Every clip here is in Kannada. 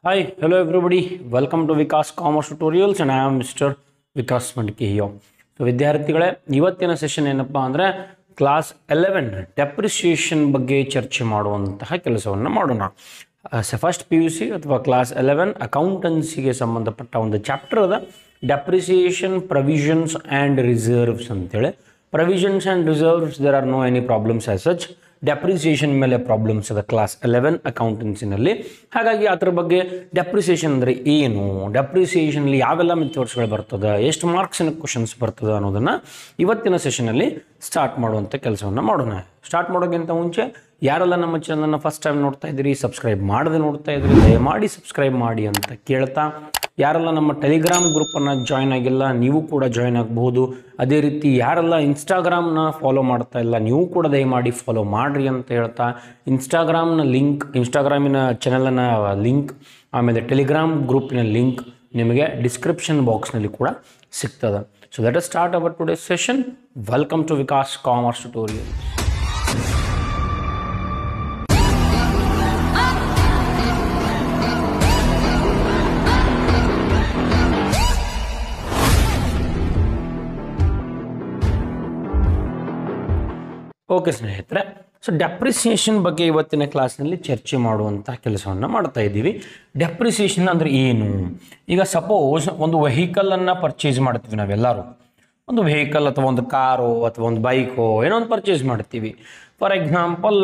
Hi, hello everybody. Welcome to Vikas Commerce Tutorials and I am Mr. Vikas Mandke here. So ವಿದ್ಯಾರ್ಥಿಗಳೇ ಇವತ್ತಿನ ಸೆಷನ್ ಏನಪ್ಪಾ ಅಂದ್ರೆ ಕ್ಲಾಸ್ 11 ಡೆಪ್ರಿಸಿಯೇಷನ್ ಬಗ್ಗೆ ಚರ್ಚೆ ಮಾಡುವಂತಹ ಕೆಲಸವನ್ನು ಮಾಡೋಣ. ಫಸ್ಟ್ PUC ಅಥವಾ ಕ್ಲಾಸ್ 11 ಅಕೌಂಟೆನ್ಸಿಗೆ ಸಂಬಂಧಪಟ್ಟ ಒಂದು ಚಾಪ್ಟರ್ ಅದ ಡೆಪ್ರಿಸಿಯೇಷನ್ ಪ್ರೊವಿಷನ್ಸ್ ಆ್ಯಂಡ್ ರಿಸರ್ವ್ಸ್ ಅಂತೇಳಿ. Provisions and reserves there are no any problems as such. Depreciation ಮೇಲೆ ಪ್ರಾಬ್ಲಮ್ಸ್ ಅದ ಕ್ಲಾಸ್ 11 ಅಕೌಂಟೆನ್ಸಿನಲ್ಲಿ. ಹಾಗಾಗಿ ಅದರ ಬಗ್ಗೆ ಡೆಪ್ರಿಸಿಯೇಷನ್ ಅಂದರೆ ಏನು, ಡೆಪ್ರಿಸಿಯೇಷನಲ್ಲಿ ಯಾವೆಲ್ಲ ಮೆಥಡ್ಸ್ಗಳು ಬರ್ತದೆ, ಎಷ್ಟು ಮಾರ್ಕ್ಸಿನ ಕ್ವಶನ್ಸ್ ಬರ್ತದೆ ಅನ್ನೋದನ್ನು ಇವತ್ತಿನ ಸೆಷನಲ್ಲಿ ಸ್ಟಾರ್ಟ್ ಮಾಡುವಂಥ ಕೆಲಸವನ್ನು ಮಾಡೋಣ. ಸ್ಟಾರ್ಟ್ ಮಾಡೋಕ್ಕಿಂತ ಮುಂಚೆ ಯಾರೆಲ್ಲ ನಮ್ಮ ಚಾನಲನ್ನು ಫಸ್ಟ್ ಟೈಮ್ ನೋಡ್ತಾ ಇದ್ದೀರಿ, ಸಬ್ಸ್ಕ್ರೈಬ್ ಮಾಡದೆ ನೋಡ್ತಾ ಇದ್ದೀರಿ, ದಯಮಾಡಿ ಸಬ್ಸ್ಕ್ರೈಬ್ ಮಾಡಿ ಅಂತ ಕೇಳ್ತಾ, ಯಾರೆಲ್ಲ ನಮ್ಮ ಟೆಲಿಗ್ರಾಮ್ ಗ್ರೂಪನ್ನು ಜಾಯ್ನ್ ಆಗಿಲ್ಲ ನೀವು ಕೂಡ ಜಾಯ್ನ್ ಆಗಬಹುದು. ಅದೇ ರೀತಿ ಯಾರೆಲ್ಲ ಇನ್ಸ್ಟಾಗ್ರಾಮ್ನ ಫಾಲೋ ಮಾಡ್ತಾ ಇಲ್ಲ ನೀವು ಕೂಡ ದಯಮಾಡಿ ಫಾಲೋ ಮಾಡಿರಿ ಅಂತ ಹೇಳ್ತಾ, ಇನ್ಸ್ಟಾಗ್ರಾಮ್ನ ಲಿಂಕ್, ಇನ್ಸ್ಟಾಗ್ರಾಮಿನ ಚಾನಲನ ಲಿಂಕ್, ಆಮೇಲೆ ಟೆಲಿಗ್ರಾಮ್ ಗ್ರೂಪಿನ ಲಿಂಕ್ ನಿಮಗೆ ಡಿಸ್ಕ್ರಿಪ್ಷನ್ ಬಾಕ್ಸ್ನಲ್ಲಿ ಕೂಡ ಸಿಗ್ತದೆ. So let us start our today's session. Welcome to Vikas commerce tutorial. Okay ಸ್ನೇಹಿತರೆ, ಸೊ ಡೆಪ್ರಿಸಿಯೇಷನ್ ಬಗ್ಗೆ ಇವತ್ತಿನ ಕ್ಲಾಸ್ನಲ್ಲಿ ಚರ್ಚೆ ಮಾಡುವಂಥ ಕೆಲಸವನ್ನು ಮಾಡ್ತಾ ಇದ್ದೀವಿ. ಡೆಪ್ರಿಸಿಯೇಷನ್ ಅಂದರೆ ಏನು? ಈಗ ಸಪೋಸ್ ಒಂದು ವೆಹಿಕಲನ್ನು ಪರ್ಚೇಸ್ ಮಾಡ್ತೀವಿ ನಾವೆಲ್ಲರೂ. ಒಂದು ವೆಹಿಕಲ್ ಅಥವಾ ಒಂದು ಕಾರು ಅಥವಾ ಒಂದು ಬೈಕೋ ಏನೋ ಒಂದು ಪರ್ಚೇಸ್ ಮಾಡ್ತೀವಿ. ಫಾರ್ ಎಕ್ಸಾಂಪಲ್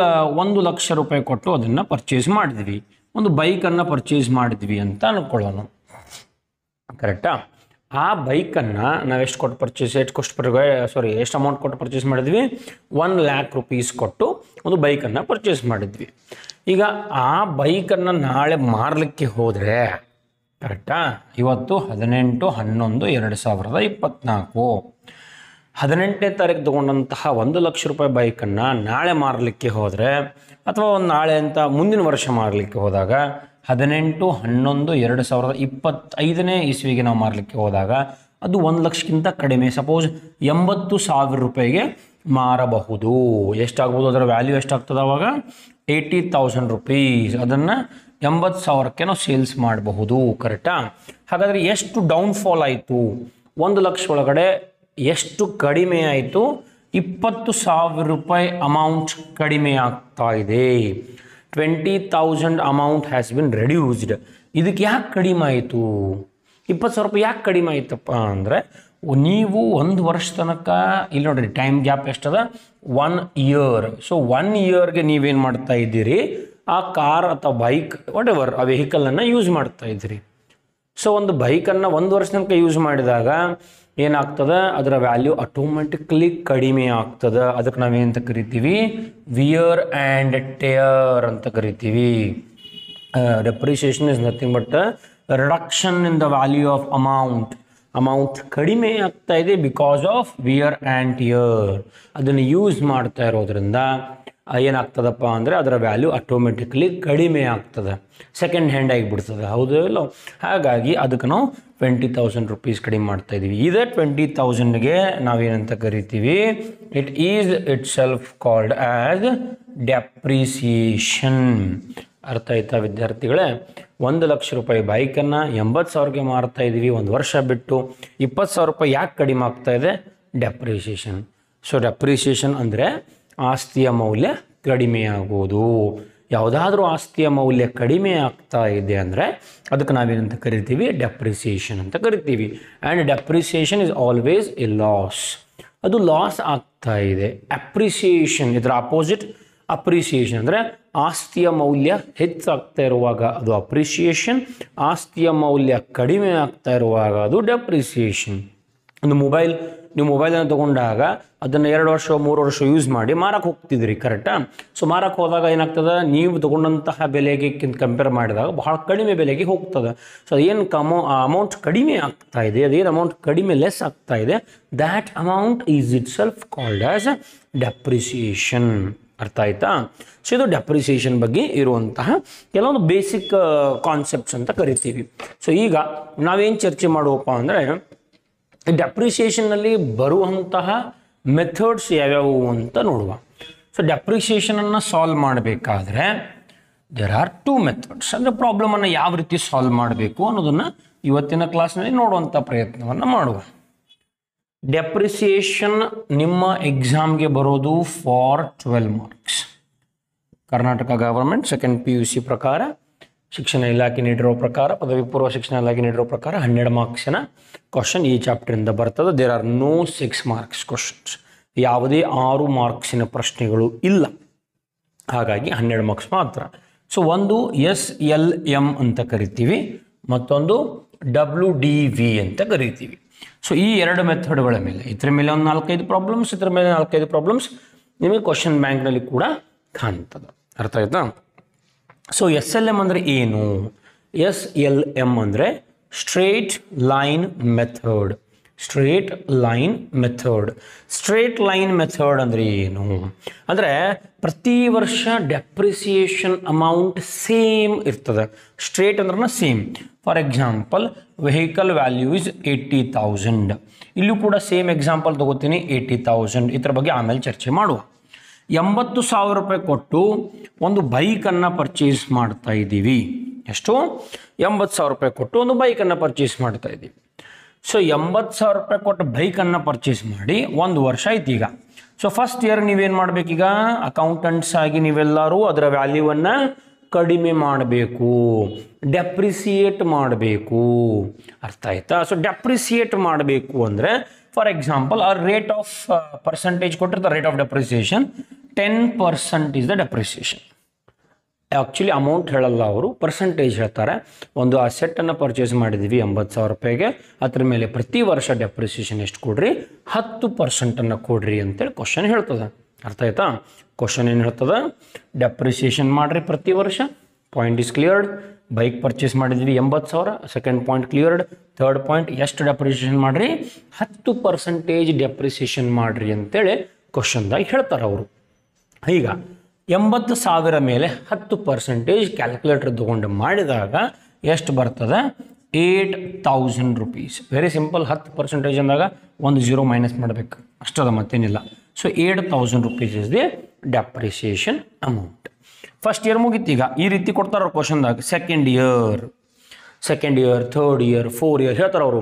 1 ಲಕ್ಷ ರೂಪಾಯಿ ಕೊಟ್ಟು ಅದನ್ನು ಪರ್ಚೇಸ್ ಮಾಡಿದ್ವಿ, ಒಂದು ಬೈಕನ್ನು ಪರ್ಚೇಸ್ ಮಾಡಿದ್ವಿ ಅಂತ ಅಂದ್ಕೊಳ್ಳೋಣ. ಕರೆಕ್ಟಾ? ಆ ಬೈಕನ್ನು ನಾವು ಎಷ್ಟು ಅಮೌಂಟ್ ಕೊಟ್ಟು ಪರ್ಚೇಸ್ ಮಾಡಿದ್ವಿ? 1 lakh rupees ಕೊಟ್ಟು ಒಂದು ಬೈಕನ್ನು ಪರ್ಚೇಸ್ ಮಾಡಿದ್ವಿ. ಈಗ ಆ ಬೈಕನ್ನು ನಾಳೆ ಮಾರಲಿಕ್ಕೆ ಹೋದರೆ, ಕರೆಕ್ಟಾ, ಇವತ್ತು 18/11/2024, 18ನೇ ತಾರೀಕು ತೊಗೊಂಡಂತಹ 1 ಲಕ್ಷ ರೂಪಾಯಿ ಬೈಕನ್ನು ನಾಳೆ ಮಾರಲಿಕ್ಕೆ ಹೋದರೆ, ಅಥವಾ ಒಂದು ನಾಳೆ ಅಂತ ಮುಂದಿನ ವರ್ಷ ಮಾರಲಿಕ್ಕೆ ಹೋದಾಗ 18/11/2025ನೇ ಇಸ್ವಿಗೆ ನಾವು ಮಾರಲಿಕ್ಕೆ ಹೋದಾಗ ಅದು 1 ಲಕ್ಷಕ್ಕಿಂತ ಕಡಿಮೆ, ಸಪೋಸ್ 80,000 ರೂಪಾಯಿಗೆ ಮಾರಬಹುದು. ಎಷ್ಟಾಗ್ಬೋದು? ಅದರ ವ್ಯಾಲ್ಯೂ ಎಷ್ಟಾಗ್ತದೆ ಅವಾಗ? 80,000 rupees. ಅದನ್ನು 80,000ಕ್ಕೆ ನಾವು ಸೇಲ್ಸ್ ಮಾಡಬಹುದು. ಕರೆಕ್ಟಾ? ಹಾಗಾದರೆ ಎಷ್ಟು ಡೌನ್ಫಾಲ್ ಆಯಿತು? 1 ಲಕ್ಷ ಒಳಗಡೆ ಎಷ್ಟು ಕಡಿಮೆ ಆಯಿತು? 20,000 ರೂಪಾಯಿ ಅಮೌಂಟ್ ಕಡಿಮೆ ಆಗ್ತಾ ಇದೆ. 20,000 ಅಮೌಂಟ್ ಹ್ಯಾಸ್ ಬಿನ್ ರೆಡ್ಯೂಸ್ಡ್. ಇದಕ್ಕೆ ಯಾಕೆ ಕಡಿಮೆ ಆಯಿತು? 20,000 ರೂಪಾಯಿ ಯಾಕೆ ಕಡಿಮೆ ಆಯ್ತಪ್ಪ ಅಂದರೆ, ನೀವು 1 ವರ್ಷ ತನಕ ಇಲ್ಲಿ ನೋಡ್ರಿ, ಟೈಮ್ ಗ್ಯಾಪ್ ಎಷ್ಟದ? 1 year. ಸೊ 1 yearಗೆ ನೀವೇನು ಮಾಡ್ತಾ ಇದ್ದೀರಿ? ಆ ಕಾರ್ ಅಥವಾ ಬೈಕ್ ವಾಟ್ ಎವರ್ ಆ ವೆಹಿಕಲನ್ನು ಯೂಸ್ ಮಾಡ್ತಾ ಇದ್ದೀರಿ. ಸೊ ಒಂದು ಬೈಕನ್ನು 1 ವರ್ಷ ತನಕ ಯೂಸ್ ಮಾಡಿದಾಗ ಏನಾಗ್ತದೆ? ಅದರ ವ್ಯಾಲ್ಯೂ ಆಟೋಮೆಟಿಕ್ಲಿ ಕಡಿಮೆ ಆಗ್ತದೆ. ಅದಕ್ಕೆ ನಾವೇನಂತ ಕರಿತೀವಿ? ವಿಯರ್ ಆ್ಯಂಡ್ ಟೇರ್ ಅಂತ ಕರಿತೀವಿ. Depreciation is nothing but reduction in the value of amount ಕಡಿಮೆ ಆಗ್ತಾ ಇದೆ because of wear and tear. ಅದನ್ನು ಯೂಸ್ ಮಾಡ್ತಾ ಇರೋದ್ರಿಂದ ಏನಾಗ್ತದಪ್ಪ ಅಂದರೆ ಅದರ ವ್ಯಾಲ್ಯೂ ಆಟೋಮೆಟಿಕ್ಲಿ ಕಡಿಮೆ ಆಗ್ತದೆ, ಸೆಕೆಂಡ್ ಹ್ಯಾಂಡ್ ಆಗಿಬಿಡ್ತದೆ. ಹೌದು ಇಲ್ಲೋ? ಹಾಗಾಗಿ ಅದಕ್ಕೆ ನಾವು 20,000 ರೂಪೀಸ್ ಕಡಿಮೆ ಮಾಡ್ತಾ ಇದ್ದೀವಿ. ಇದೇ 20,000ಗೆ ನಾವೇನಂತ ಕರಿತೀವಿ? It is it self called as depreciation. ಅರ್ಥ ಆಯ್ತಾ ವಿದ್ಯಾರ್ಥಿಗಳೇ? 1 ಲಕ್ಷ ರೂಪಾಯಿ ಬೈಕನ್ನು 80,000ಗೆ ಮಾರ್ತಾ ಇದ್ದೀವಿ, 1 ವರ್ಷ ಬಿಟ್ಟು 20,000 ರೂಪಾಯಿ ಯಾಕೆ ಕಡಿಮೆ ಆಗ್ತಾ ಇದೆ? ಡೆಪ್ರಿಸಿಯೇಷನ್. ಸೊ ಡೆಪ್ರಿಸಿಯೇಷನ್ ಅಂದರೆ ಆಸ್ತಿಯ ಮೌಲ್ಯ ಕಡಿಮೆ ಆಗೋದು. ಯಾವುದಾದ್ರೂ ಆಸ್ತಿಯ ಮೌಲ್ಯ ಕಡಿಮೆ ಆಗ್ತಾ ಇದೆ ಅಂದರೆ ಅದಕ್ಕೆ ನಾವೇನಂತ ಕರಿತೀವಿ? ಡೆಪ್ರಿಸಿಯೇಷನ್ ಅಂತ ಕರಿತೀವಿ. And depreciation is always A loss. ಅದು ಲಾಸ್ ಆಗ್ತಾ ಇದೆ. ಅಪ್ರಿಸಿಯೇಷನ್ ಇದರ ಅಪೋಸಿಟ್ ಅಪ್ರಿಸಿಯೇಷನ್. ಅಂದರೆ ಆಸ್ತಿಯ ಮೌಲ್ಯ ಹೆಚ್ಚಾಗ್ತಾ ಇರುವಾಗ ಅದು ಅಪ್ರಿಸಿಯೇಷನ್, ಆಸ್ತಿಯ ಮೌಲ್ಯ ಕಡಿಮೆ ಆಗ್ತಾ ಇರುವಾಗ ಅದು ಡೆಪ್ರಿಸಿಯೇಷನ್. ಒಂದು ನೀವು ಮೊಬೈಲನ್ನು ತೊಗೊಂಡಾಗ ಅದನ್ನು 2 ವರ್ಷ 3 ವರ್ಷ ಯೂಸ್ ಮಾಡಿ ಮಾರಕ್ಕೆ ಹೋಗ್ತಿದ್ರಿ, ಕರೆಕ್ಟಾ? ಸೊ ಮಾರಕ್ಕೆ ಹೋದಾಗ ಏನಾಗ್ತದೆ? ನೀವು ತೊಗೊಂಡಂತಹ ಬೆಲೆಗೆ ಕಂಪೇರ್ ಮಾಡಿದಾಗ ಬಹಳ ಕಡಿಮೆ ಬೆಲೆಗೆ ಹೋಗ್ತದೆ. ಸೊ ಅದೇನು ಅಮೌಂಟ್ ಕಡಿಮೆ ಆಗ್ತಾ ಇದೆ, ಅದೇನು ಅಮೌಂಟ್ ಕಡಿಮೆ ಲೆಸ್ ಆಗ್ತಾ ಇದೆ, that amount is it self called as depreciation. ಅರ್ಥ ಆಯ್ತಾ? ಸೊ ಇದು ಡೆಪ್ರಿಸಿಯೇಷನ್ ಬಗ್ಗೆ ಇರುವಂತಹ ಕೆಲವೊಂದು ಬೇಸಿಕ್ ಕಾನ್ಸೆಪ್ಟ್ಸ್ ಅಂತ ಕರಿತೀವಿ. ಸೊ ಈಗ ನಾವೇನು ಚರ್ಚೆ ಮಾಡುವಪ್ಪ ಅಂದರೆ, ಡೆಪ್ರಿಸಿಯೇಷನ್ನಲ್ಲಿ ಬರುವಂತಹ ಮೆಥಡ್ಸ್ ಯಾವ್ಯಾವು ಅಂತ ನೋಡುವ. ಸೊ ಡೆಪ್ರಿಸಿಯೇಷನನ್ನು ಸಾಲ್ವ್ ಮಾಡಬೇಕಾದ್ರೆ ದೇರ್ ಆರ್ ಟೂ ಮೆಥಡ್ಸ್. ಅಂದರೆ ಪ್ರಾಬ್ಲಮನ್ನು ಯಾವ ರೀತಿ ಸಾಲ್ವ್ ಮಾಡಬೇಕು ಅನ್ನೋದನ್ನು ಇವತ್ತಿನ ಕ್ಲಾಸ್ನಲ್ಲಿ ನೋಡುವಂಥ ಪ್ರಯತ್ನವನ್ನು ಮಾಡುವ. ಡೆಪ್ರಿಸಿಯೇಷನ್ ನಿಮ್ಮ ಎಕ್ಸಾಮ್ಗೆ ಬರೋದು for 12 marks. Karnataka government second PUC ಪ್ರಕಾರ, ಶಿಕ್ಷಣ ಇಲಾಖೆ ನೀಡಿರೋ ಪ್ರಕಾರ, ಪದವಿ ಪೂರ್ವ ಶಿಕ್ಷಣ ಇಲಾಖೆ ನೀಡಿರೋ ಪ್ರಕಾರ 12 ಮಾರ್ಕ್ಸಿನ ಕ್ವಶನ್ ಈ ಚಾಪ್ಟರಿಂದ ಬರ್ತದೆ. There are no 6 marks questions. ಯಾವುದೇ 6 ಮಾರ್ಕ್ಸಿನ ಪ್ರಶ್ನೆಗಳು ಇಲ್ಲ. ಹಾಗಾಗಿ 12 ಮಾರ್ಕ್ಸ್ ಮಾತ್ರ. ಸೊ ಒಂದು SLM ಅಂತ ಕರಿತೀವಿ, ಮತ್ತೊಂದು WDV ಅಂತ ಕರಿತೀವಿ. ಸೊ ಈ 2 ಮೆಥಡ್ಗಳ ಮೇಲೆ, ಇದರ ಮೇಲೆ ಒಂದು 4-5 ಪ್ರಾಬ್ಲಮ್ಸ್, ಇದರ ಮೇಲೆ 4-5 ಪ್ರಾಬ್ಲಮ್ಸ್ ನಿಮಗೆ ಕ್ವಶನ್ ಬ್ಯಾಂಕ್ನಲ್ಲಿ ಕೂಡ ಕಾಣ್ತದೆ. ಅರ್ಥ ಆಯ್ತಾ? ಸೊ SLM ಅಂದರೆ ಏನು? SLM ಅಂದರೆ straight line method. Straight line method. Straight line method ಅಂದರೆ ಏನು ಅಂದರೆ ಪ್ರತಿ ವರ್ಷ ಡೆಪ್ರಿಸಿಯೇಷನ್ ಅಮೌಂಟ್ ಸೇಮ್ ಇರ್ತದೆ. ಸ್ಟ್ರೇಟ್ ಅಂದ್ರೆ same. For example vehicle value is 80,000. ಇಲ್ಲೂ ಕೂಡ ಸೇಮ್ ಎಕ್ಸಾಂಪಲ್ ತಗೋತೀನಿ, 80,000. ಇದರ ಬಗ್ಗೆ ಆಮೇಲೆ ಚರ್ಚೆ ಮಾಡುವ. 80,000 ರೂಪಾಯಿ ಕೊಟ್ಟು ಒಂದು ಬೈಕನ್ನು ಪರ್ಚೇಸ್ ಮಾಡ್ತಾ ಇದ್ದೀವಿ. ಎಷ್ಟು? 80,000 ರೂಪಾಯಿ ಕೊಟ್ಟು ಒಂದು ಬೈಕನ್ನು ಪರ್ಚೇಸ್ ಮಾಡ್ತಾ ಇದ್ದೀವಿ. ಸೊ 80,000 ರೂಪಾಯಿ ಕೊಟ್ಟು ಬೈಕನ್ನು ಪರ್ಚೇಸ್ ಮಾಡಿ 1 ವರ್ಷ ಆಯ್ತು ಈಗ. ಸೊ ಫಸ್ಟ್ ಇಯರ್ ನೀವೇನು ಮಾಡಬೇಕೀಗ? ಅಕೌಂಟೆಂಟ್ಸ್ ಆಗಿ ನೀವೆಲ್ಲರೂ ಅದರ ವ್ಯಾಲ್ಯೂವನ್ನು ಕಡಿಮೆ ಮಾಡಬೇಕು, ಡೆಪ್ರಿಸಿಯೇಟ್ ಮಾಡಬೇಕು. ಅರ್ಥ ಆಯ್ತಾ? ಸೊ ಡೆಪ್ರಿಸಿಯೇಟ್ ಮಾಡಬೇಕು ಅಂದರೆ ಫಾರ್ ಎಕ್ಸಾಂಪಲ್ ಆ ರೇಟ್ ಆಫ್ ಪರ್ಸೆಂಟೇಜ್ ಕೊಟ್ಟಿರ್ತಾರೆ, rate of depreciation 10% is the depreciation. Actually amount ಹೇಳಲ್ಲ ಅವರು, ಪರ್ಸೆಂಟೇಜ್ ಹೇಳ್ತಾರೆ. ಒಂದು ಆ ಸೆಟ್ಟನ್ನು ಪರ್ಚೇಸ್ ಮಾಡಿದ್ದೀವಿ 80,000 ರೂಪಾಯಿಗೆ, ಅದ್ರ ಮೇಲೆ ಪ್ರತಿ ವರ್ಷ ಡೆಪ್ರಿಸಿಯೇಷನ್ ಎಷ್ಟು ಕೊಡ್ರಿ? 10% ಕೊಡ್ರಿ ಅಂತೇಳಿ ಕ್ವಶನ್ ಹೇಳ್ತದೆ. ಅರ್ಥ ಆಯ್ತಾ? ಕ್ವಶನ್ ಏನು ಹೇಳ್ತದೆ? ಡೆಪ್ರಿಸಿಯೇಷನ್ ಮಾಡಿರಿ ಪ್ರತಿ ವರ್ಷ. Point is cleared. Bike purchase ಮಾಡಿದ್ವಿ 80,000. Second point cleared. Third point ಎಷ್ಟು ಡೆಪ್ರಿಸಿಯೇಷನ್ ಮಾಡಿರಿ? 10% ಡೆಪ್ರಿಸಿಯೇಷನ್ ಮಾಡಿರಿ ಅಂತೇಳಿ ಕ್ವಶನ್ದಾಗ ಹೇಳ್ತಾರೆ ಅವರು. ಈಗ 80,000 ಮೇಲೆ 10% ಕ್ಯಾಲ್ಕುಲೇಟರ್ ತೊಗೊಂಡು ಮಾಡಿದಾಗ ಎಷ್ಟು ಬರ್ತದೆ? 8,000 ರೂಪೀಸ್. Very simple. 10% ಅಂದಾಗ ಒಂದು 0 ಮೈನಸ್ ಮಾಡಬೇಕು, ಅಷ್ಟದ ಮತ್ತೇನಿಲ್ಲ. So 8,000 rupees is the depreciation amount. First year ಮುಗಿತು. ಈಗ ಈ ರೀತಿ ಕೊಡ್ತಾರ ಕ್ವಶನ್ದಾಗ. Second year, third year, 4 year ಹೇಳ್ತಾರೆ ಅವರು.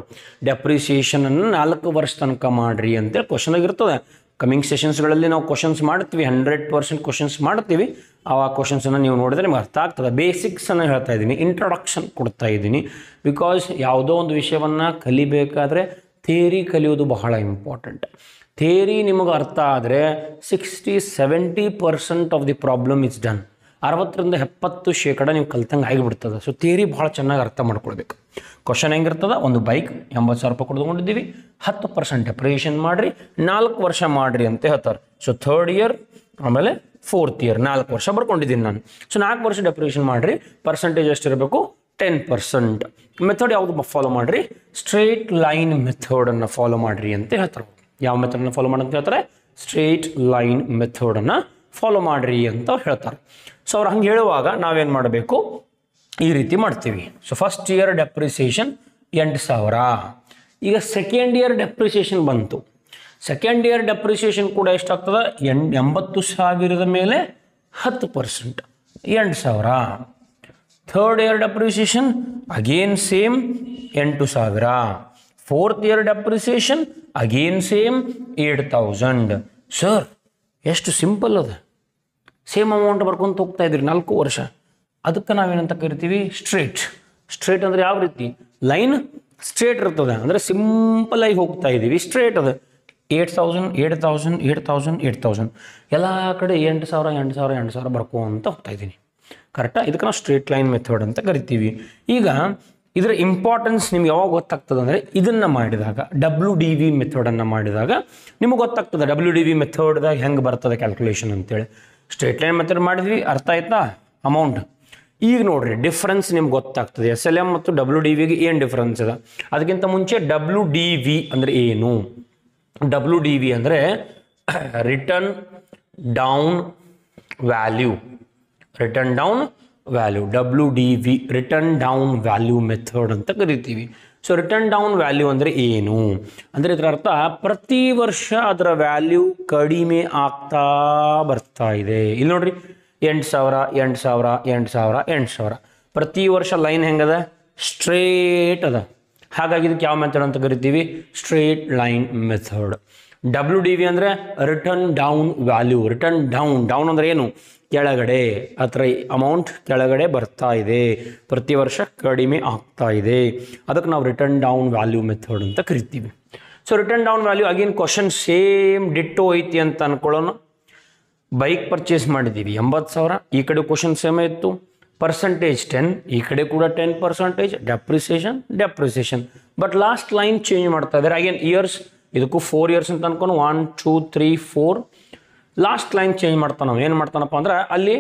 ಡೆಪ್ರಿಸಿಯೇಷನನ್ನು 4 ವರ್ಷ ತನಕ ಮಾಡಿರಿ ಅಂತೇಳಿ ಕ್ವಶನಾಗ ಇರ್ತದೆ. ಕಮಿಂಗ್ ಸೆಷನ್ಸ್ಗಳಲ್ಲಿ ನಾವು ಕ್ವಶನ್ಸ್ ಮಾಡ್ತೀವಿ, 100% ಕ್ವಶನ್ಸ್ ಮಾಡ್ತೀವಿ. ಆ ಕ್ವಶನ್ಸನ್ನು ನೀವು ನೋಡಿದ್ರೆ ನಿಮ್ಗೆ ಅರ್ಥ ಆಗ್ತದೆ. ಬೇಸಿಕ್ಸನ್ನು ಹೇಳ್ತಾ ಇದ್ದೀನಿ, ಇಂಟ್ರೊಡಕ್ಷನ್ ಕೊಡ್ತಾ ಇದ್ದೀನಿ. ಬಿಕಾಸ್ ಯಾವುದೋ ಒಂದು ವಿಷಯವನ್ನು ಕಲಿಬೇಕಾದ್ರೆ ಥಿಯರಿ ಕಲಿಯೋದು ಬಹಳ ಇಂಪಾರ್ಟೆಂಟ್. ಥಿಯರಿ ನಿಮಗೆ ಅರ್ಥ ಆದರೆ 60-70% of the problem is done. 60-70% ನೀವು ಕಲ್ತಂಗೆ ಆಗಿಬಿಡ್ತದೆ. ಸೊ ಥಿಯರಿ ಭಾಳ ಚೆನ್ನಾಗಿ ಅರ್ಥ ಮಾಡ್ಕೊಳ್ಬೇಕು. ಕ್ವಶನ್ ಹೆಂಗಿರ್ತದೆ? ಒಂದು ಬೈಕ್ 80,000 ರೂಪಾಯಿ ಕೊಡ್ಕೊಂಡಿದ್ದೀವಿ, 10% ಡೆಪ್ರಿಸಿಯೇಷನ್ ಮಾಡಿರಿ, 4 ವರ್ಷ ಮಾಡಿರಿ ಅಂತ ಹೇಳ್ತಾರೆ. ಸೊ ಥರ್ಡ್ ಇಯರ್ ಆಮೇಲೆ 4th ಇಯರ್ 4 ವರ್ಷ ಬರ್ಕೊಂಡಿದ್ದೀನಿ ನಾನು. ಸೊ 4 ವರ್ಷ ಡೆಪ್ರಿಸಿಯೇಷನ್ ಮಾಡಿರಿ, ಪರ್ಸೆಂಟೇಜ್ ಎಷ್ಟಿರಬೇಕು? 10%. ಮೆಥಡ್ ಯಾವುದು ಫಾಲೋ ಮಾಡಿರಿ? ಸ್ಟ್ರೇಟ್ ಲೈನ್ ಮೆಥಡನ್ನು ಫಾಲೋ ಮಾಡಿರಿ ಅಂತ ಹೇಳ್ತಾರೆ. ಯಾವ ಮೆಥಡನ್ನು ಫಾಲೋ ಮಾಡಿ ಅಂತ ಹೇಳ್ತಾರೆ? ಸ್ಟ್ರೇಟ್ ಲೈನ್ ಮೆಥಡನ್ನು ಫಾಲೋ ಮಾಡಿರಿ ಅಂತ ಹೇಳ್ತಾರೆ. ಸೊ ಅವ್ರು ಹಂಗೆ ಹೇಳುವಾಗ ನಾವೇನು ಮಾಡಬೇಕು? ಈ ರೀತಿ ಮಾಡ್ತೀವಿ. So first year depreciation 8,000. ಈಗ ಸೆಕೆಂಡ್ ಇಯರ್ ಡೆಪ್ರಿಸಿಯೇಷನ್ ಬಂತು. ಸೆಕೆಂಡ್ ಇಯರ್ ಡೆಪ್ರಿಸಿಯೇಷನ್ ಕೂಡ ಎಷ್ಟಾಗ್ತದೆ? 80,000 ಮೇಲೆ 10%, 8,000. Third year depreciation again same 8,000. Fourth year depreciation again same 8,000. Sir ಎಷ್ಟು ಸಿಂಪಲ್ ಅದ. ಸೇಮ್ ಅಮೌಂಟ್ ಬರ್ಕೊಂತ ಹೋಗ್ತಾ ಇದ್ರಿ 4 ವರ್ಷ. ಅದಕ್ಕೆ ನಾವೇನಂತ ಕರಿತೀವಿ? ಸ್ಟ್ರೇಟ್ ಅಂದರೆ ಯಾವ ರೀತಿ? ಲೈನ್ ಸ್ಟ್ರೇಟ್ ಇರ್ತದೆ, ಅಂದರೆ ಸಿಂಪಲ್ ಆಗಿ ಹೋಗ್ತಾ ಇದ್ದೀವಿ. ಸ್ಟ್ರೇಟ್ ಅದ. 8,000 ಎಲ್ಲ ಕಡೆ 8,000 ಬರ್ಕೊಂತ ಹೋಗ್ತಾ ಇದ್ದೀನಿ. ಕರೆಕ್ಟಾ? ಇದಕ್ಕೆ ನಾವು ಸ್ಟ್ರೇಟ್ ಲೈನ್ ಮೆಥಡ್ ಅಂತ ಕರಿತೀವಿ. ಈಗ ಇದರ ಇಂಪಾರ್ಟೆನ್ಸ್ ನಿಮ್ಗೆ ಯಾವಾಗ ಗೊತ್ತಾಗ್ತದೆ ಅಂದರೆ ಇದನ್ನು ಮಾಡಿದಾಗ, WDV ಮೆಥಡನ್ನು ಮಾಡಿದಾಗ ನಿಮಗೆ ಗೊತ್ತಾಗ್ತದೆ. WDV ಮೆಥಡ್ದಾಗ ಹೆಂಗೆ ಬರ್ತದೆ ಕ್ಯಾಲ್ಕುಲೇಷನ್ ಅಂತೇಳಿ. ಸ್ಟ್ರೇಟ್ ಲೈನ್ ಮೆಥಡ್ ಮಾಡಿದ್ವಿ, ಅರ್ಥ ಆಯ್ತಾ? ಅಮೌಂಟ್. ಈಗ ನೋಡ್ರಿ ಡಿಫ್ರೆನ್ಸ್ ನಿಮ್ಗೆ ಗೊತ್ತಾಗ್ತದೆ. SLM ಮತ್ತು WDVಗೆ ಏನು ಡಿಫ್ರೆನ್ಸ್ ಇದೆ. ಅದಕ್ಕಿಂತ ಮುಂಚೆ WDV ಅಂದರೆ ಏನು? WDV ಅಂದರೆ return down value. WDV return down value method ಅಂತ ಕರಿತೀವಿ. ಸೊ ರಿಟರ್ನ್ ಡೌನ್ ವ್ಯಾಲ್ಯೂ ಅಂದರೆ ಏನು ಅಂದರೆ ಇದರ ಅರ್ಥ ಪ್ರತಿ ವರ್ಷ ಅದರ ವ್ಯಾಲ್ಯೂ ಕಡಿಮೆ ಆಗ್ತಾ ಬರ್ತಾ ಇದೆ. ಇಲ್ಲಿ ನೋಡ್ರಿ, 8,000 ಪ್ರತಿ ವರ್ಷ ಲೈನ್ ಹೆಂಗದ ಸ್ಟ್ರೇಟ್ ಅದ. ಹಾಗಾಗಿ ಇದಕ್ಕೆ ಯಾವ ಮೆಥಡ್ ಅಂತ ಕರಿತೀವಿ? Straight line method. WDV ಅಂದರೆ return down value. Return down ಅಂದರೆ ಏನು? ಕೆಳಗಡೆ, ಅಥವಾ ಅಮೌಂಟ್ ಕೆಳಗಡೆ ಬರ್ತಾ ಇದೆ, ಪ್ರತಿ ವರ್ಷ ಕಡಿಮೆ ಆಗ್ತಾ ಇದೆ, ಅದಕ್ಕೆ ನಾವು ರಿಟರ್ನ್ ಡೌನ್ ವ್ಯಾಲ್ಯೂ ಮೆಥಡ್ ಅಂತ ಕರಿತೀವಿ. So return down value again question same ditto ಐತಿ ಅಂತ ಅನ್ಕೊಳ್ಳೋಣ. ಬೈಕ್ ಪರ್ಚೇಸ್ ಮಾಡಿದ್ದೀವಿ 80,000, ಈ ಕಡೆ ಕ್ವಶನ್ ಸೇಮ್ ಇತ್ತು. ಪರ್ಸೆಂಟೇಜ್ 10, ಈ ಕಡೆ ಕೂಡ 10%. Depreciation but last line change ಮಾಡ್ತಾ ಇದ್ದಾರೆ. ಅಗೇನ್ ಇಯರ್ಸ್, ಇದಕ್ಕೂ 4 years ಅಂತ ಅನ್ಕೊಂಡು 1 2 3 4 ಲಾಸ್ಟ್ ಲೈನ್ ಚೇಂಜ್ ಮಾಡ್ತಾನೆ. ನಾವು ಏನು ಮಾಡ್ತಾನಪ್ಪ ಅಂದ್ರೆ ಅಲ್ಲಿ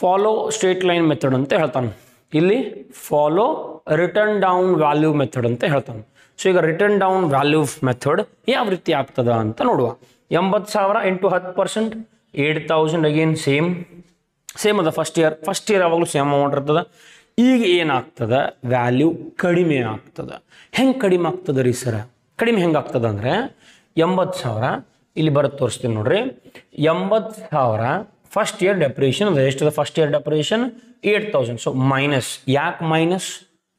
ಫಾಲೋ ಸ್ಟ್ರೇಟ್ ಲೈನ್ ಮೆಥಡ್ ಅಂತ ಹೇಳ್ತಾನೆ, ಇಲ್ಲಿ follow return down value method ಅಂತ ಹೇಳ್ತಾನೆ. ಸೊ ಈಗ ರಿಟರ್ನ್ ಡೌನ್ ವ್ಯಾಲ್ಯೂ ಮೆಥಡ್ ಯಾವ ರೀತಿ ಆಗ್ತದ ಅಂತ ನೋಡುವ. 80,000 ಇಂಟು 10%, 8,000. ಅಗೇನ್ ಸೇಮ್ ಅದ. ಫಸ್ಟ್ ಇಯರ್ ಯಾವಾಗಲೂ ಸೇಮ್ ಅಮೌಂಟ್ ಇರ್ತದೆ. ಈಗ ಏನಾಗ್ತದೆ? ವ್ಯಾಲ್ಯೂ ಕಡಿಮೆ ಆಗ್ತದೆ. ಹೆಂಗೆ ಕಡಿಮೆ ಆಗ್ತದೆ ರೀ ಸರ? ಕಡಿಮೆ ಹೆಂಗೆ ಆಗ್ತದೆ ಅಂದರೆ 80,000 ಇಲ್ಲಿ ಬರುತ್ತೆ, ತೋರಿಸ್ತೀನಿ ನೋಡ್ರಿ. 80,000 ಫಸ್ಟ್ ಇಯರ್ ಡೆಪ್ರಿಷನ್ ಅದು ಎಷ್ಟದ? First year depreciation 8,000. So minus.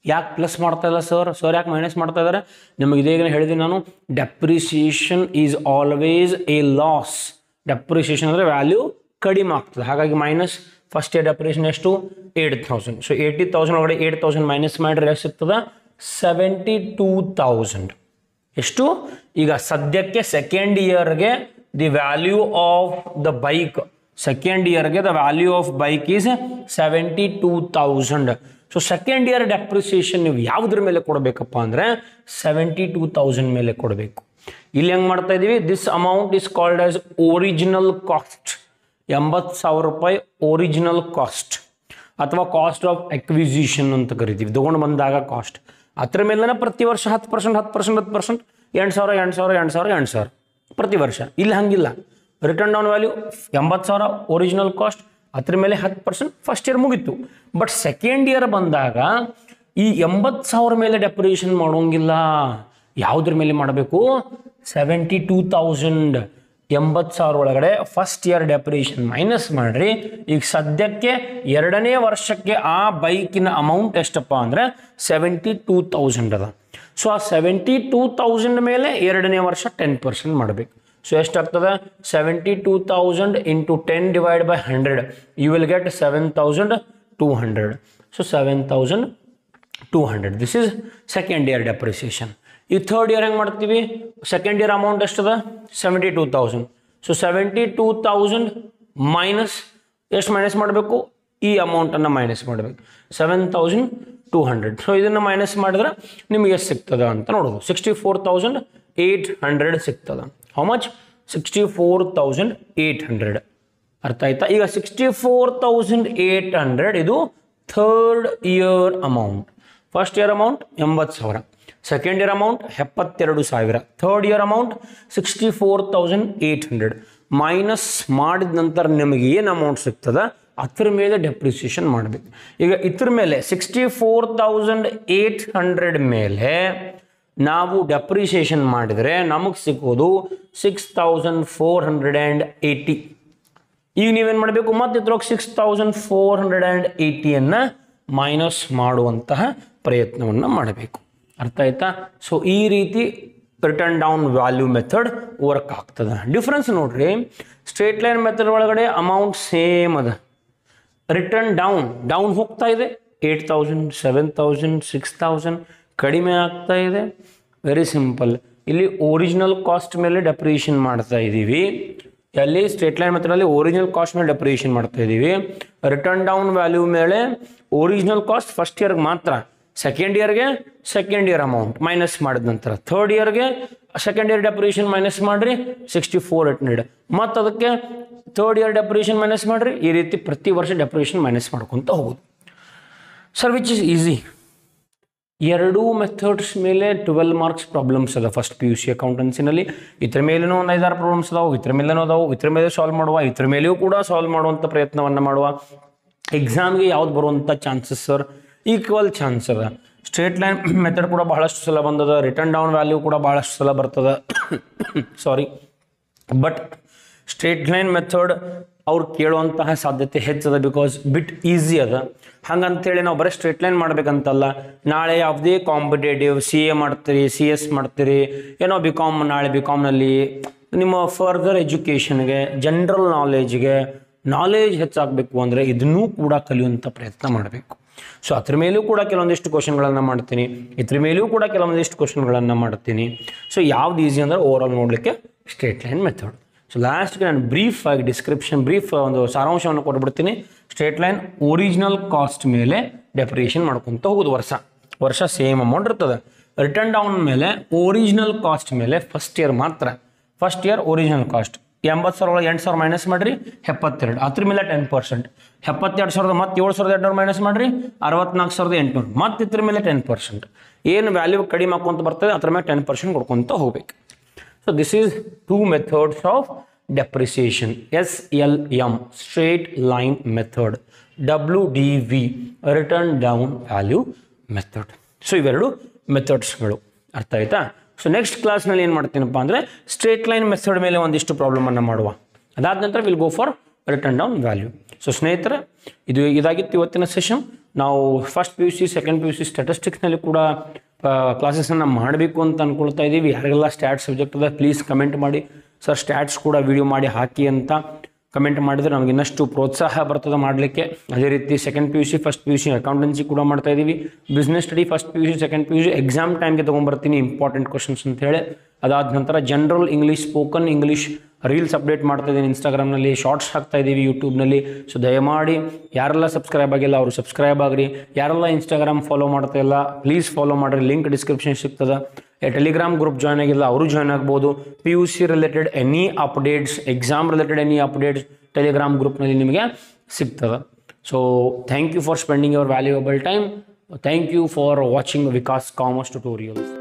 ಯಾಕೆ ಪ್ಲಸ್ ಮಾಡ್ತಾ ಇಲ್ಲ ಸರ್ ಯಾಕೆ ಮೈನಸ್ ಮಾಡ್ತಾ ಇದ್ದಾರೆ? ನಿಮಗೆ ಇದೇಗ ಹೇಳಿದ್ದೀನಿ ನಾನು, depreciation is always A loss. Depreciation ಅಂದರೆ ವ್ಯಾಲ್ಯೂ ಕಡಿಮೆ ಆಗ್ತದೆ, ಹಾಗಾಗಿ ಮೈನಸ್. ಫಸ್ಟ್ ಇಯರ್ ಡೆಪ್ರಿಷನ್ ಎಷ್ಟು? 8,000. ಸೊ 80,000 ಒಳಗಡೆ 8,000 ಮೈನಸ್ ಮಾಡಿದ್ರೆ ಎಷ್ಟು ಸಿಗ್ತದೆ? 72,000. ಎಷ್ಟು? ಈಗ ಸದ್ಯಕ್ಕೆ ಸೆಕೆಂಡ್ ಇಯರ್ಗೆ the value of the bike, second ಇಯರ್ಗೆ the value of bike is 72,000. So second year depreciation ನೀವು ಯಾವುದ್ರ ಮೇಲೆ ಕೊಡಬೇಕಪ್ಪ ಅಂದರೆ 72,000 ಮೇಲೆ ಕೊಡಬೇಕು. ಇಲ್ಲಿ ಹೆಂಗೆ ಮಾಡ್ತಾ ಇದ್ದೀವಿ? This amount is called as original cost. 80,000 ರೂಪಾಯಿ ಒರಿಜಿನಲ್ ಕಾಸ್ಟ್ ಅಥವಾ ಕಾಸ್ಟ್ ಆಫ್ ಅಕ್ವಿಸಿಷನ್ ಅಂತ ಕರಿತೀವಿ. ತಗೊಂಡು ಬಂದಾಗ ಕಾಸ್ಟ್. ಅದ್ರ ಮೇಲೆ ಪ್ರತಿ ವರ್ಷ 10%, 8,000 ಪ್ರತಿ ವರ್ಷ. ಇಲ್ಲಿ ಹಂಗಿಲ್ಲ. Return down value 80,000 original cost, ಅದ್ರ ಮೇಲೆ 10%, ಫಸ್ಟ್ ಇಯರ್ ಮುಗೀತು. ಬಟ್ ಸೆಕೆಂಡ್ ಇಯರ್ ಬಂದಾಗ ಈ 80,000 ಮೇಲೆ ಡೆಪ್ರಿಸಿಯೇಷನ್ ಮಾಡೋಂಗಿಲ್ಲ. ಯಾವುದ್ರ ಮೇಲೆ ಮಾಡಬೇಕು? 72,000. 80,000 ಒಳಗಡೆ ಫಸ್ಟ್ ಇಯರ್ ಡೆಪ್ರಿಸಿಯೇಷನ್ ಮೈನಸ್ ಮಾಡ್ರಿ. ಈಗ ಸದ್ಯಕ್ಕೆ ಎರಡನೇ ವರ್ಷಕ್ಕೆ ಆ ಬೈಕಿನ ಅಮೌಂಟ್ ಎಷ್ಟಪ್ಪ ಅಂದರೆ 72,000 ಅದ. ಸೊ ಆ 72,000 ಮೇಲೆ ಎರಡನೇ ವರ್ಷ 10% ಮಾಡಬೇಕು. ಸೊ ಎಷ್ಟಾಗ್ತದೆ? 72,000 into 10 divide by 100, you will get 7,200. So 7,200. This is second year depreciation. ಈ ಥರ್ಡ್ ಇಯರ್ ಹೆಂಗೆ ಮಾಡ್ತೀವಿ? ಸೆಕೆಂಡ್ ಇಯರ್ ಅಮೌಂಟ್ ಎಷ್ಟದ? 72,000. ಸೊ 72,000 ಮೈನಸ್ ಎಷ್ಟು ಮೈನಸ್ ಮಾಡಬೇಕು? ಈ ಅಮೌಂಟನ್ನು ಮೈನಸ್ ಮಾಡಬೇಕು, 7,200. ಸೊ ಇದನ್ನು ಮೈನಸ್ ಮಾಡಿದ್ರೆ ನಿಮಗೆ ಎಷ್ಟು ಸಿಗ್ತದೆ ಅಂತ ನೋಡೋದು. 64,800 ಸಿಗ್ತದೆ. How much? 64,800. ಅರ್ಥ ಆಯ್ತಾ? ಈಗ 64,800 ಇದು third year amount. First year amount 80,000, second year amount 72,000, third year amount 64,800. Minus ಮಾಡಿದ ನಂತರ ನಿಮಗೆ ಏನು ಅಮೌಂಟ್ ಸಿಗ್ತದೆ ಅದ್ರ ಮೇಲೆ ಡೆಪ್ರಿಸಿಯೇಷನ್ ಮಾಡಬೇಕು. ಈಗ ಇದ್ರ ಮೇಲೆ 64,800 ಮೇಲೆ ನಾವು ಡೆಪ್ರಿಸಿಯೇಷನ್ ಮಾಡಿದರೆ ನಮಗೆ ಸಿಗೋದು 6,480. ಈಗ ನೀವೇನು ಮಾಡಬೇಕು? ಮತ್ತೆ ಇದ್ರೊಳಗೆ 6,480 ಮೈನಸ್ ಮಾಡುವಂತಹ ಪ್ರಯತ್ನವನ್ನು ಮಾಡಬೇಕು. ಅರ್ಥ ಆಯ್ತಾ? ಸೊ ಈ ರೀತಿ return down value method work ಆಗ್ತದೆ. ಡಿಫ್ರೆನ್ಸ್ ನೋಡ್ರಿ, ಸ್ಟ್ರೇಟ್ ಲೈನ್ ಮೆಥಡ್ ಒಳಗಡೆ ಅಮೌಂಟ್ ಸೇಮ್ ಅದ. ರಿಟರ್ನ್ ಡೌನ್ ಹೋಗ್ತಾ ಇದೆ, 8,000, 7,000, 6,000 ಕಡಿಮೆ ಆಗ್ತಾ ಇದೆ. Very simple. ಇಲ್ಲಿ ಒರಿಜಿನಲ್ ಕಾಸ್ಟ್ ಮೇಲೆ ಡೆಪ್ರಿಸಿಯೇಷನ್ ಮಾಡ್ತಾ ಇದ್ದೀವಿ. ಅಲ್ಲಿ ಸ್ಟ್ರೇಟ್ ಲೈನ್ ಮೆಥಡಲ್ಲಿ ಒರಿಜಿನಲ್ ಕಾಸ್ಟ್ ಮೇಲೆ ಡೆಪ್ರಿಸಿಯೇಷನ್ ಮಾಡ್ತಾ ಇದ್ದೀವಿ. ರಿಟರ್ನ್ ಡೌನ್ ವ್ಯಾಲ್ಯೂ ಮೇಲೆ ಒರಿಜಿನಲ್ ಕಾಸ್ಟ್ ಫಸ್ಟ್ ಇಯರ್ಗೆ ಮಾತ್ರ, ಸೆಕೆಂಡ್ ಇಯರ್ಗೆ ಸೆಕೆಂಡ್ ಇಯರ್ ಅಮೌಂಟ್ ಮೈನಸ್ ಮಾಡಿದ ನಂತರ ಥರ್ಡ್ ಇಯರ್ಗೆ ಸೆಕೆಂಡ್ ಇಯರ್ ಡೆಪ್ರಿಸಿಯೇಷನ್ ಮೈನಸ್ ಮಾಡಿರಿ 64,800. ಮತ್ತು ಅದಕ್ಕೆ ಥರ್ಡ್ ಇಯರ್ ಡೆಪ್ರಿಸಿಯೇಷನ್ ಮೈನಸ್ ಮಾಡಿರಿ. ಈ ರೀತಿ ಪ್ರತಿ ವರ್ಷ ಡೆಪ್ರಿಸಿಯೇಷನ್ ಮೈನಸ್ ಮಾಡ್ಕೊತ ಹೋಗೋದು. Sir which is easy. ಎರಡೂ ಮೆಥಡ್ಸ್ ಮೇಲೆ 12 ಮಾರ್ಕ್ಸ್ ಪ್ರಾಬ್ಲಮ್ಸ್ ಅದ ಫಸ್ಟ್ PUC ಅಕೌಂಟೆನ್ಸಿನಲ್ಲಿ. ಇದ್ರ ಮೇಲೂ ಒಂದು 5-6 ಪ್ರಾಬ್ಲಮ್ಸ್ ಅದಾವೆ, ಇದ್ರ ಮೇಲೇನೂ ಅದಾವೆ, ಇದ್ರ ಮೇಲೆ ಸಾಲ್ವ್ ಮಾಡುವ, ಇದ್ರ ಮೇಲೆಯೂ ಕೂಡ ಸಾಲ್ವ್ ಮಾಡುವಂಥ ಪ್ರಯತ್ನವನ್ನು ಮಾಡುವ. ಎಕ್ಸಾಮ್ಗೆ ಯಾವ್ದು ಬರುವಂಥ ಚಾನ್ಸಸ್ ಸರ್? ಈಕ್ವಲ್ ಚಾನ್ಸ್ ಅದ. ಸ್ಟ್ರೇಟ್ ಲೈನ್ ಮೆಥಡ್ ಕೂಡ ಬಹಳಷ್ಟು ಸಲ ಬಂದದ, ರಿಟರ್ನ್ ಡೌನ್ ವ್ಯಾಲ್ಯೂ ಕೂಡ ಬಹಳಷ್ಟು ಸಲ ಬರ್ತದೆ. ಸಾರಿ, ಬಟ್ ಸ್ಟ್ರೇಟ್ ಲೈನ್ ಮೆಥಡ್ ಅವ್ರು ಕೇಳುವಂತಹ ಸಾಧ್ಯತೆ ಹೆಚ್ಚದ, ಬಿಕಾಸ್ ಬಿಟ್ ಈಸಿ ಅದ. ಹಂಗಂತೇಳಿ ನಾವು ಬರೀ ಸ್ಟ್ರೇಟ್ ಲೈನ್ ಮಾಡ್ಬೇಕಂತಲ್ಲ. ನಾಳೆ ಯಾವುದೇ ಕಾಂಪಿಟೇಟಿವ್ CA ಮಾಡ್ತೀರಿ, CS ಮಾಡ್ತೀರಿ, ಏನೋ BCom, ನಾಳೆ BComನಲ್ಲಿ ನಿಮ್ಮ ಫರ್ದರ್ ಎಜುಕೇಷನ್ಗೆ, ಜನರಲ್ ನಾಲೆಜ್ ಹೆಚ್ಚಾಗಬೇಕು ಅಂದರೆ ಇದನ್ನೂ ಕೂಡ ಕಲಿಯುವಂಥ ಪ್ರಯತ್ನ ಮಾಡಬೇಕು. ಸೊ ಅದ್ರ ಮೇಲೂ ಕೂಡ ಕೆಲವೊಂದಿಷ್ಟು ಕ್ವಶನ್ಗಳನ್ನು ಮಾಡ್ತೀನಿ, ಇದ್ರ ಮೇಲೂ ಕೂಡ ಕೆಲವೊಂದಿಷ್ಟು ಕ್ವಶನ್ಗಳನ್ನು ಮಾಡ್ತೀನಿ. ಸೊ ಯಾವ್ದು ಈಸಿ ಅಂದರೆ ಓವರಾಲ್ ನೋಡಲಿಕ್ಕೆ ಸ್ಟ್ರೇಟ್ ಲೈನ್ ಮೆಥಡ್. ಸೊ ಲಾಸ್ಟ್ಗೆ ನಾನು ಬ್ರೀಫ್ ಒಂದು ಸಾರಾಂಶವನ್ನು ಕೊಟ್ಬಿಡ್ತೀನಿ. ಸ್ಟ್ರೇಟ್ ಲೈನ್ ಒರಿಜಿನಲ್ ಕಾಸ್ಟ್ ಮೇಲೆ ಡೆಪ್ರಿಯೇಷನ್ ಮಾಡ್ಕೊತ ಹೋಗೋದು. ವರ್ಷ ಸೇಮ್ ಅಮೌಂಟ್ ಇರ್ತದೆ. ರಿಟರ್ನ್ ಡೌನ್ ಮೇಲೆ ಒರಿಜಿನಲ್ ಕಾಸ್ಟ್ ಮೇಲೆ first year original cost 80,000 8,000 minus ಮಾಡಿರಿ 72, ಅದ್ರ ಮೇಲೆ 10%. 72,000 ಮತ್ತು 7,200 ಮೈನಸ್ ಮಾಡಿರಿ 64,800, ಮತ್ತು ಇದ್ರ ಮೇಲೆ 10%. ಏನು ವ್ಯಾಲ್ಯೂ ಕಡಿಮೆ ಹಾಕೊಂತ ಬರ್ತದೆ ಅದ್ರ ಮೇಲೆ 10% ಕೊಡ್ಕೊತ ಹೋಗ್ಬೇಕು. So this is 2 methods of depreciation. SLM straight line method, WDV return down value method. So ಇವೆರಡು ಮೆಥಡ್ಸ್ಗಳು ಅರ್ಥ ಆಯ್ತಾ? ಸೊ ನೆಕ್ಸ್ಟ್ ಕ್ಲಾಸ್ನಲ್ಲಿ ಏನು ಮಾಡ್ತೀನಪ್ಪ ಅಂದರೆ ಸ್ಟ್ರೇಟ್ ಲೈನ್ ಮೆಥಡ್ ಮೇಲೆ ಒಂದಿಷ್ಟು ಪ್ರಾಬ್ಲಮನ್ನು ಮಾಡುವ. ಅದಾದ ನಂತರ will go for return down value. So ಸ್ನೇಹಿತರೆ, ಇದಾಗಿತ್ತು ಇವತ್ತಿನ ಸೆಷನ್. ನಾವು ಫಸ್ಟ್ PUC ಸೆಕೆಂಡ್ PUC ಸ್ಟ್ಯಾಟಿಸ್ಟಿಕ್ಸ್ನಲ್ಲಿ ಕೂಡ ಕ್ಲಾಸಸನ್ನು ಮಾಡಬೇಕು ಅಂತ ಅಂದ್ಕೊಳ್ತಾ ಇದ್ದೀವಿ. ಯಾರಿಗೆಲ್ಲ ಸ್ಟ್ಯಾಟ್ಸ್ ಸಬ್ಜೆಕ್ಟ್ ಅದ ಪ್ಲೀಸ್ ಕಮೆಂಟ್ ಮಾಡಿ, ಸರ್ ಸ್ಟ್ಯಾಟ್ಸ್ ಕೂಡ ವಿಡಿಯೋ ಮಾಡಿ ಹಾಕಿ ಅಂತ ಕಮೆಂಟ್ ಮಾಡಿದರೆ ನಮಗೆ ಇನ್ನಷ್ಟು ಪ್ರೋತ್ಸಾಹ ಬರ್ತದೆ ಮಾಡಲಿಕ್ಕೆ. ಅದೇ ರೀತಿ second PUC first PUC accountancy ಕೂಡ ಮಾಡ್ತಾ ಇದ್ದೀವಿ. Business study first PUC second PUC exam ಟೈಮ್ಗೆ ತೊಗೊಂಬರ್ತೀನಿ ಇಂಪಾರ್ಟೆಂಟ್ ಕ್ವಶನ್ಸ್ ಅಂತ ಹೇಳಿ. ಅದಾದ ನಂತರ general English, spoken English reels update ಮಾಡ್ತಾ ಇದ್ದೀನಿ ಇನ್ಸ್ಟಾಗ್ರಾಮ್ನಲ್ಲಿ, ಶಾರ್ಟ್ಸ್ ಹಾಕ್ತಾ ಇದ್ದೀವಿ ಯೂಟ್ಯೂಬ್ನಲ್ಲಿ. ಸೊ ದಯಮಾಡಿ ಯಾರೆಲ್ಲ ಸಬ್ಸ್ಕ್ರೈಬ್ ಆಗಿಲ್ಲ ಅವರು ಸಬ್ಸ್ಕ್ರೈಬ್ ಆಗಿರಿ. ಯಾರೆಲ್ಲ ಇನ್ಸ್ಟಾಗ್ರಾಮ್ ಫಾಲೋ ಮಾಡ್ತಾ ಇಲ್ಲ ಪ್ಲೀಸ್ ಫಾಲೋ ಮಾಡಿರಿ, ಲಿಂಕ್ ಡಿಸ್ಕ್ರಿಪ್ಷನ್ ಸಿಗ್ತದೆ. ಟೆಲಿಗ್ರಾಮ್ ಗ್ರೂಪ್ ಜಾಯ್ನ್ ಆಗಿಲ್ಲ ಅವರು ಜಾಯ್ನ್ ಆಗ್ಬೋದು. PUC related any updates, exam related any updates Telegram ಗ್ರೂಪ್ನಲ್ಲಿ ನಿಮಗೆ ಸಿಗ್ತದೆ. So thank you for spending your valuable time. Thank you for watching Vikas Commerce tutorials.